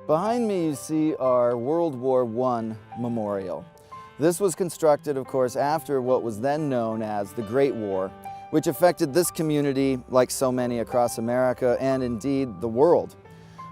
Behind me you see our World War I memorial. This was constructed, of course, after what was then known as the Great War, which affected this community like so many across America and indeed the world.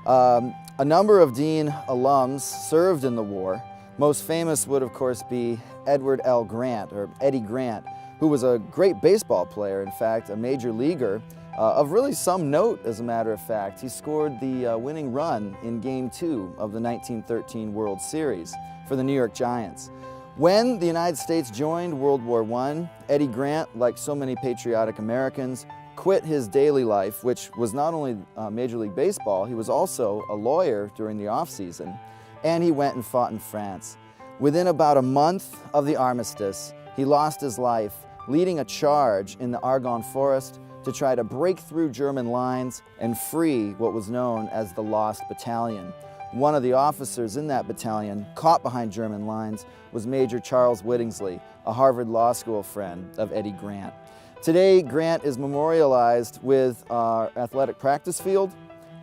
A number of Dean alums served in the war. Most famous would, of course, be Edward L. Grant, or Eddie Grant, who was a great baseball player, in fact, a major leaguer, of really some note, as a matter of fact. He scored the winning run in Game 2 of the 1913 World Series for the New York Giants. When the United States joined World War I, Eddie Grant, like so many patriotic Americans, quit his daily life, which was not only Major League Baseball, he was also a lawyer during the off-season, and he went and fought in France. Within about a month of the armistice, he lost his life leading a charge in the Argonne Forest to try to break through German lines and free what was known as the Lost Battalion. One of the officers in that battalion, caught behind German lines, was Major Charles Whittingsley, a Harvard Law School friend of Eddie Grant. Today, Grant is memorialized with our athletic practice field.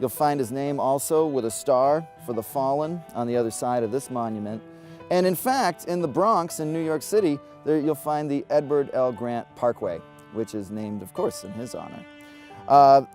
You'll find his name also with a star for the fallen on the other side of this monument. And in fact, in the Bronx in New York City, there you'll find the Edward L. Grant Parkway, which is named, of course, in his honor.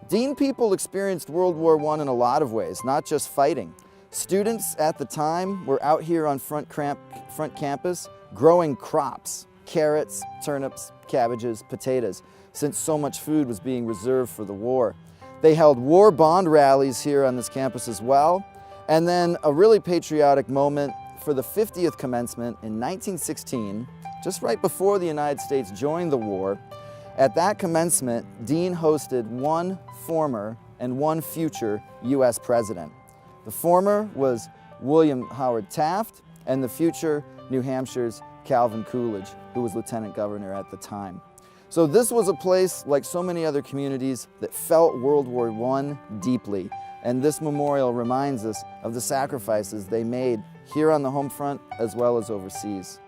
Dean people experienced World War I in a lot of ways, not just fighting. Students at the time were out here on front campus growing crops, carrots, turnips, cabbages, potatoes, since so much food was being reserved for the war. They held war bond rallies here on this campus as well, and then a really patriotic moment for the 50th commencement in 1916, just right before the United States joined the war. At that commencement, Dean hosted one former and one future U.S. president. The former was William Howard Taft, and the future, New Hampshire's Calvin Coolidge, who was lieutenant governor at the time. So this was a place, like so many other communities, that felt World War I deeply. And this memorial reminds us of the sacrifices they made here on the home front as well as overseas.